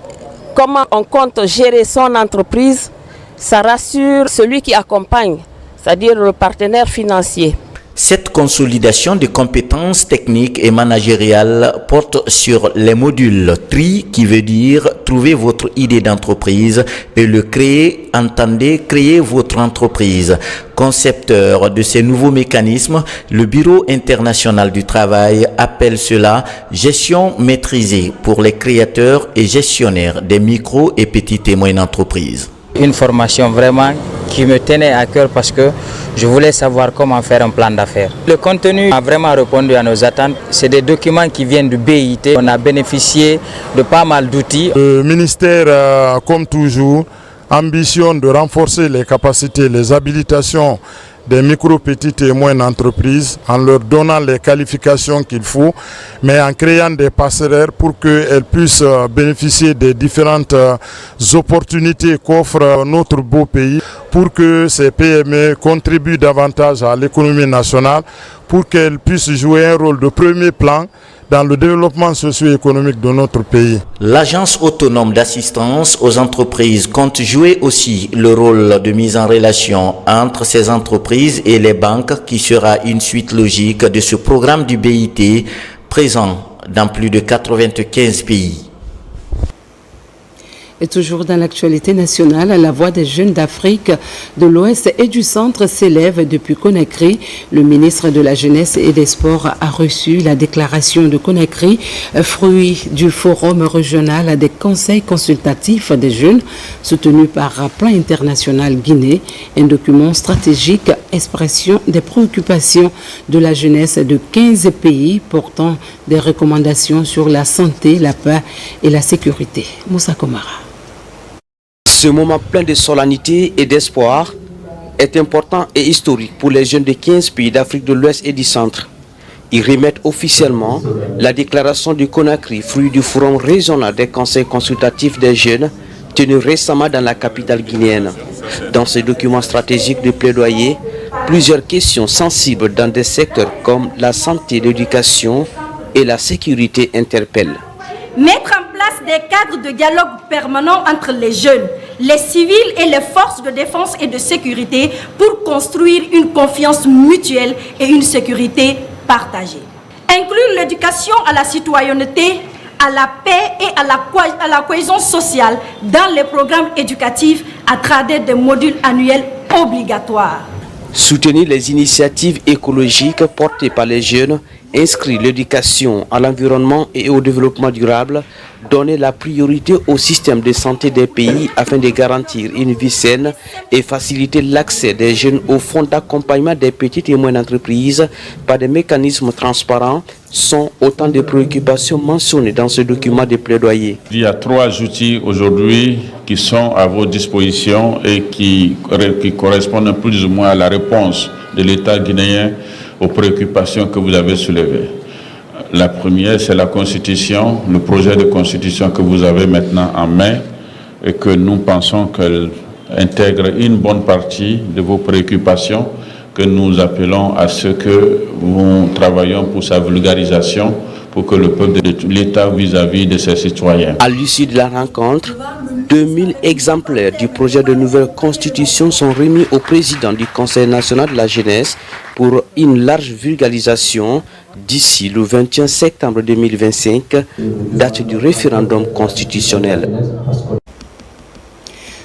Speaker 11: comment on compte gérer son entreprise, ça rassure celui qui accompagne, c'est-à-dire le partenaire financier.
Speaker 10: Cette consolidation des compétences techniques et managériales porte sur les modules TRI, qui veut dire trouver votre idée d'entreprise, et le créer, entendez créer votre entreprise. Concepteur de ces nouveaux mécanismes, le Bureau international du travail appelle cela gestion maîtrisée pour les créateurs et gestionnaires des micro et petites et moyennes entreprises.
Speaker 13: Une formation vraiment qui me tenait à cœur parce que je voulais savoir comment faire un plan d'affaires. Le contenu a vraiment répondu à nos attentes. C'est des documents qui viennent du BIT. On a bénéficié de pas mal d'outils.
Speaker 3: Le ministère, comme toujours, ambitionne de renforcer les capacités, les habilitations des micro, petites et moyennes entreprises en leur donnant les qualifications qu'il faut, mais en créant des passerelles pour qu'elles puissent bénéficier des différentes opportunités qu'offre notre beau pays, pour que ces PME contribuent davantage à l'économie nationale, pour qu'elles puissent jouer un rôle de premier plan dans le développement socio-économique de notre pays.
Speaker 10: L'Agence autonome d'assistance aux entreprises compte jouer aussi le rôle de mise en relation entre ces entreprises et les banques, qui sera une suite logique de ce programme du BIT présent dans plus de 95 pays.
Speaker 1: Et toujours dans l'actualité nationale, la voix des jeunes d'Afrique de l'Ouest et du Centre s'élève depuis Conakry. Le ministre de la Jeunesse et des Sports a reçu la déclaration de Conakry, fruit du forum régional des conseils consultatifs des jeunes, soutenu par Plan International Guinée, un document stratégique, expression des préoccupations de la jeunesse de 15 pays, portant des recommandations sur la santé, la paix et la sécurité. Moussa Komara.
Speaker 14: Ce moment plein de solennité et d'espoir est important et historique pour les jeunes de 15 pays d'Afrique de l'Ouest et du Centre. Ils remettent officiellement la déclaration du Conakry, fruit du forum régional des conseils consultatifs des jeunes, tenu récemment dans la capitale guinéenne. Dans ce document stratégique de plaidoyer, plusieurs questions sensibles dans des secteurs comme la santé, l'éducation et la sécurité interpellent.
Speaker 16: Mettre en place des cadres de dialogue permanent entre les jeunes, les civils et les forces de défense et de sécurité pour construire une confiance mutuelle et une sécurité partagée. Inclure l'éducation à la citoyenneté, à la paix et à la cohésion sociale dans les programmes éducatifs à travers des modules annuels obligatoires.
Speaker 14: Soutenir les initiatives écologiques portées par les jeunes, inscrire l'éducation à l'environnement et au développement durable donner la priorité au système de santé des pays afin de garantir une vie saine et faciliter l'accès des jeunes aux fonds d'accompagnement des petites et moyennes entreprises par des mécanismes transparents sont autant de préoccupations mentionnées dans ce document de plaidoyer.
Speaker 9: Il y a 3 outils aujourd'hui qui sont à vos dispositions et qui correspondent plus ou moins à la réponse de l'État guinéen aux préoccupations que vous avez soulevées. La première, c'est la Constitution, le projet de Constitution que vous avez maintenant en main et que nous pensons qu'elle intègre une bonne partie de vos préoccupations, que nous appelons à ce que nous travaillons pour sa vulgarisation, pour que le peuple de l'État vis-à-vis de ses citoyens.
Speaker 14: À l'issue de la rencontre, 2000 exemplaires du projet de nouvelle constitution sont remis au président du Conseil national de la jeunesse pour une large vulgarisation d'ici le 21 septembre 2025, date du référendum constitutionnel.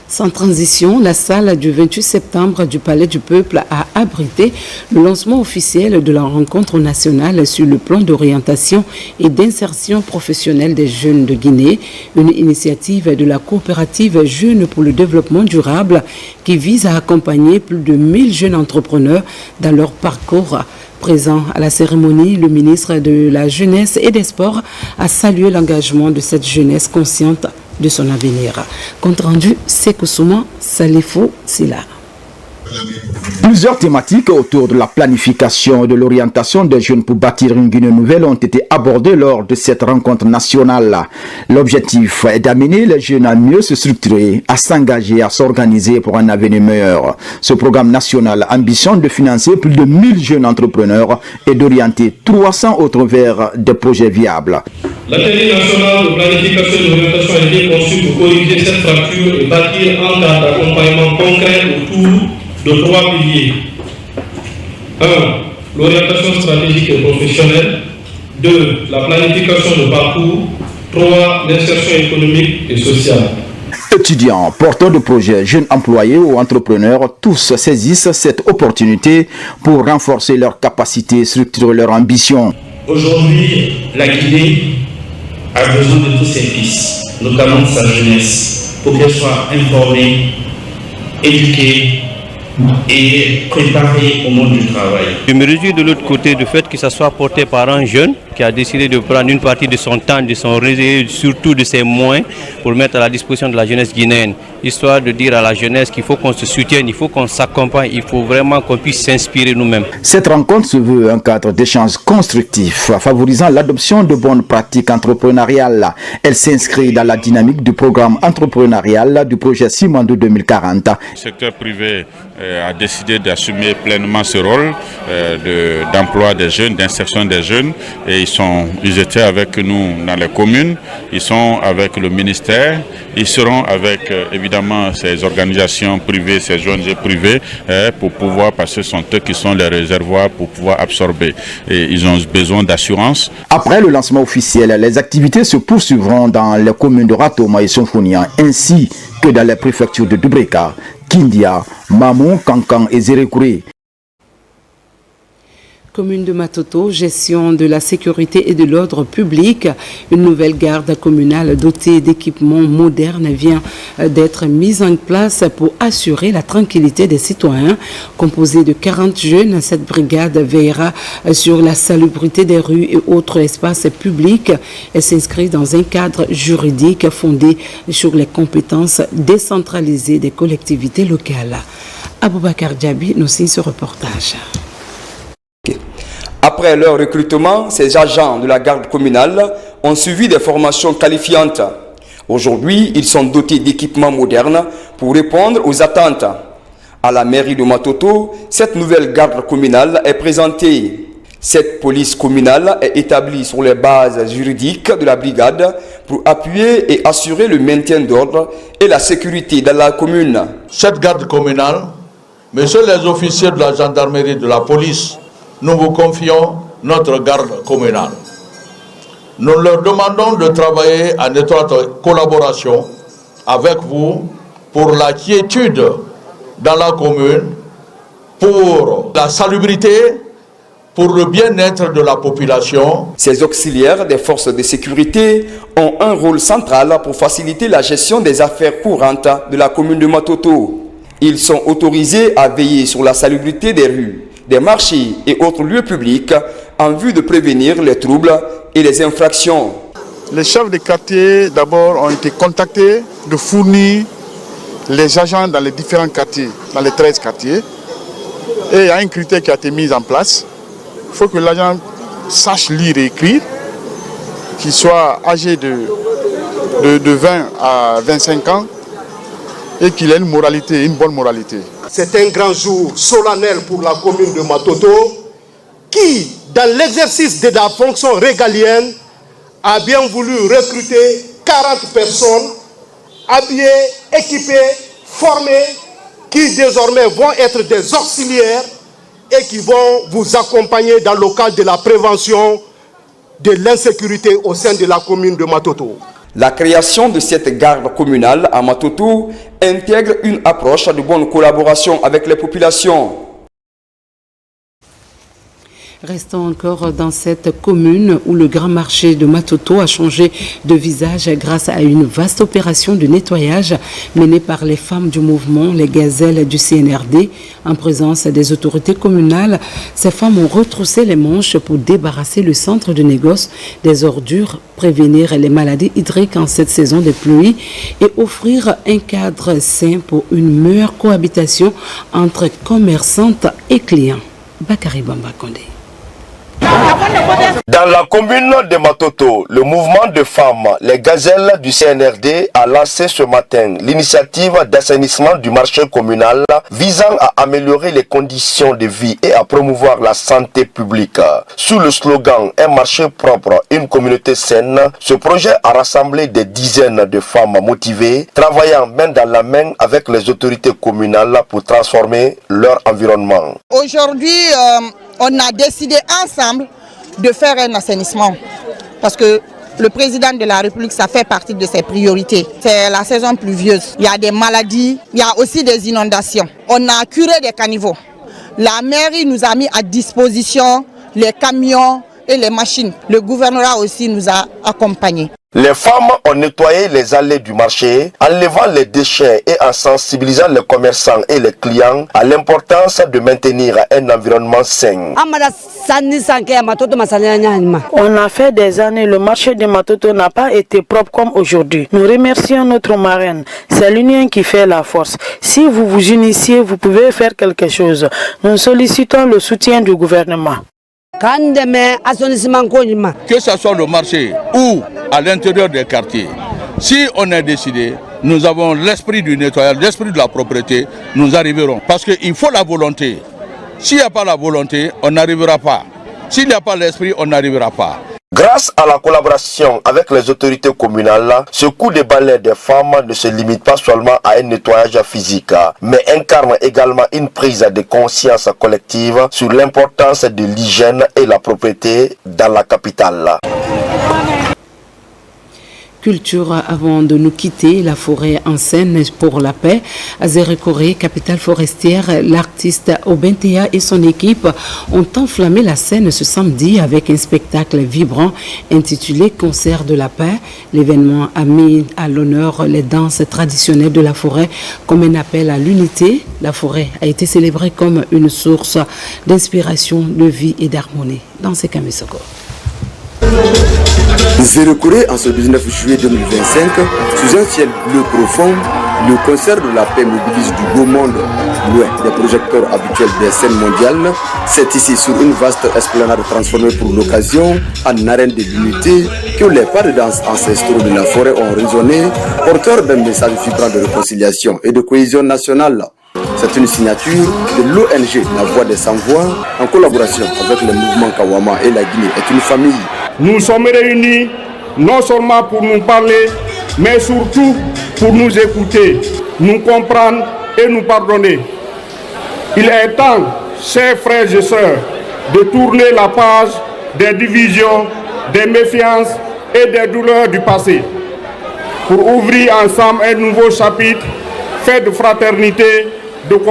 Speaker 1: Sans transition, la salle du 28 septembre du Palais du Peuple a abrité le lancement officiel de la rencontre nationale sur le plan d'orientation et d'insertion professionnelle des jeunes de Guinée, une initiative de la coopérative Jeunes pour le développement durable qui vise à accompagner plus de 1000 jeunes entrepreneurs dans leur parcours. Présent à la cérémonie, le ministre de la Jeunesse et des Sports a salué l'engagement de cette jeunesse consciente de son avenir. Compte rendu, Sekoussouma Salifou Sila.
Speaker 4: Plusieurs thématiques autour de la planification et de l'orientation des jeunes pour bâtir une Guinée nouvelle ont été abordées lors de cette rencontre nationale. L'objectif est d'amener les jeunes à mieux se structurer, à s'engager, à s'organiser pour un avenir meilleur. Ce programme national ambitionne de financer plus de 1000 jeunes entrepreneurs et d'orienter 300 autres vers des projets viables.
Speaker 15: L'atelier national de planification et d'orientation a été conçu pour corriger cette fracture et bâtir un cadre d'accompagnement concret autour de 3 piliers. 1. L'orientation stratégique et professionnelle. 2. La planification de parcours. 3. L'insertion économique et sociale.
Speaker 4: Étudiants, porteurs de projets, jeunes employés ou entrepreneurs, tous saisissent cette opportunité pour renforcer leurs capacités, structurer leur ambition.
Speaker 15: Aujourd'hui, la Guinée a besoin de tous ses fils, notamment de sa jeunesse, pour qu'elle soit informée, éduquée et préparée au monde du travail.
Speaker 17: Je me réjouis de l'autre côté du fait que ça soit porté par un jeune qui a décidé de prendre une partie de son temps, de son réseau, surtout de ses moyens, pour mettre à la disposition de la jeunesse guinéenne, histoire de dire à la jeunesse qu'il faut qu'on se soutienne, il faut qu'on s'accompagne, il faut vraiment qu'on puisse s'inspirer nous-mêmes.
Speaker 4: Cette rencontre se veut un cadre d'échange constructif, favorisant l'adoption de bonnes pratiques entrepreneuriales. Elle s'inscrit dans la dynamique du programme entrepreneurial du projet Simandou 2040.
Speaker 9: Le secteur privé a décidé d'assumer pleinement ce rôle d'emploi des jeunes, d'insertion des jeunes, et ils étaient avec nous dans les communes, ils sont avec le ministère, ils seront avec évidemment ces organisations privées, ces ONG privées, pour pouvoir, parce que ce sont eux qui sont les réservoirs pour pouvoir absorber. Et ils ont besoin d'assurance.
Speaker 4: Après le lancement officiel, les activités se poursuivront dans les communes de Ratoma et Sonfonia, ainsi que dans les préfectures de Dubreka, Kindia, Mamou, Kankan et Zérékouré.
Speaker 1: Commune de Matoto, gestion de la sécurité et de l'ordre public. Une nouvelle garde communale dotée d'équipements modernes vient d'être mise en place pour assurer la tranquillité des citoyens. Composée de 40 jeunes, cette brigade veillera sur la salubrité des rues et autres espaces publics. Elle s'inscrit dans un cadre juridique fondé sur les compétences décentralisées des collectivités locales. Aboubakar Djabi nous signe ce reportage.
Speaker 18: Après leur recrutement, ces agents de la garde communale ont suivi des formations qualifiantes. Aujourd'hui, ils sont dotés d'équipements modernes pour répondre aux attentes. À la mairie de Matoto, cette nouvelle garde communale est présentée. Cette police communale est établie sur les bases juridiques de la brigade pour appuyer et assurer le maintien d'ordre et la sécurité dans la commune.
Speaker 19: Cette garde communale, messieurs les officiers de la gendarmerie, de la police, nous vous confions notre garde communale. Nous leur demandons de travailler en étroite collaboration avec vous pour la quiétude dans la commune, pour la salubrité, pour le bien-être de la population.
Speaker 18: Ces auxiliaires des forces de sécurité ont un rôle central pour faciliter la gestion des affaires courantes de la commune de Matoto. Ils sont autorisés à veiller sur la salubrité des rues, des marchés et autres lieux publics en vue de prévenir les troubles et les infractions.
Speaker 3: Les chefs de quartier d'abord ont été contactés de fournir les agents dans les différents quartiers, dans les 13 quartiers. Et il y a un critère qui a été mis en place. Il faut que l'agent sache lire et écrire, qu'il soit âgé de 20 à 25 ans et qu'il ait une moralité, une bonne moralité.
Speaker 5: C'est un grand jour solennel pour la commune de Matoto qui, dans l'exercice de la fonction régalienne, a bien voulu recruter 40 personnes habillées, équipées, formées, qui désormais vont être des auxiliaires et qui vont vous accompagner dans le cadre de la prévention de l'insécurité au sein de la commune de Matoto.
Speaker 18: La création de cette garde communale à Matoto intègre une approche de bonne collaboration avec les populations.
Speaker 1: Restons encore dans cette commune où le grand marché de Matoto a changé de visage grâce à une vaste opération de nettoyage menée par les femmes du mouvement Les Gazelles du CNRD en présence des autorités communales. Ces femmes ont retroussé les manches pour débarrasser le centre de négoce des ordures, prévenir les maladies hydriques en cette saison de pluie et offrir un cadre sain pour une meilleure cohabitation entre commerçantes et clients. Bakary Bamba Kondé.
Speaker 20: Dans la commune de Matoto, le mouvement de femmes, les Gazelles du CNRD, a lancé ce matin l'initiative d'assainissement du marché communal visant à améliorer les conditions de vie et à promouvoir la santé publique. Sous le slogan « Un marché propre, une communauté saine », ce projet a rassemblé des dizaines de femmes motivées, travaillant main dans la main avec les autorités communales pour transformer leur environnement.
Speaker 21: Aujourd'hui, on a décidé ensemble de faire un assainissement parce que le président de la République, ça fait partie de ses priorités. C'est la saison pluvieuse. Il y a des maladies, il y a aussi des inondations. On a curé des caniveaux. La mairie nous a mis à disposition les camions et les machines. Le gouvernement aussi nous a accompagnés.
Speaker 20: Les femmes ont nettoyé les allées du marché, enlevant les déchets et en sensibilisant les commerçants et les clients à l'importance de maintenir un environnement sain.
Speaker 22: On a fait des années, le marché de Matoto n'a pas été propre comme aujourd'hui. Nous remercions notre marraine. C'est l'union qui fait la force. Si vous vous unissiez, vous pouvez faire quelque chose. Nous sollicitons le soutien du gouvernement.
Speaker 19: Que ce soit le marché ou à l'intérieur des quartiers, si on est décidé, nous avons l'esprit du nettoyage, l'esprit de la propreté, nous arriverons. Parce qu'il faut la volonté. S'il n'y a pas la volonté, on n'arrivera pas. S'il n'y a pas l'esprit, on n'arrivera pas.
Speaker 20: Grâce à la collaboration avec les autorités communales, ce coup de balai des femmes ne se limite pas seulement à un nettoyage physique, mais incarne également une prise de conscience collective sur l'importance de l'hygiène et la propreté dans la capitale.
Speaker 1: Culture avant de nous quitter, la forêt en scène pour la paix. À Zérekoré, capitale forestière, l'artiste Obentea et son équipe ont enflammé la scène ce samedi avec un spectacle vibrant intitulé Concert de la paix. L'événement a mis à l'honneur les danses traditionnelles de la forêt comme un appel à l'unité. La forêt a été célébrée comme une source d'inspiration, de vie et d'harmonie. Dans ces Kamesoko.
Speaker 24: Zérekoré en ce 19 juillet 2025, sous un ciel bleu profond, le concert de la paix mobilise du beau monde, loin des projecteurs habituels des scènes mondiales. C'est ici sur une vaste esplanade transformée pour l'occasion en arène de l'unité que les pas de danse ancestraux de la forêt ont résonné, porteurs d'un message vibrant de réconciliation et de cohésion nationale. C'est une signature de l'ONG La Voix des Sans-Voix en collaboration avec le mouvement Kawama et la Guinée est une famille.
Speaker 25: Nous sommes réunis non seulement pour nous parler, mais surtout pour nous écouter, nous comprendre et nous pardonner. Il est temps, chers frères et sœurs, de tourner la page des divisions, des méfiances et des douleurs du passé, pour ouvrir ensemble un nouveau chapitre fait de fraternité, de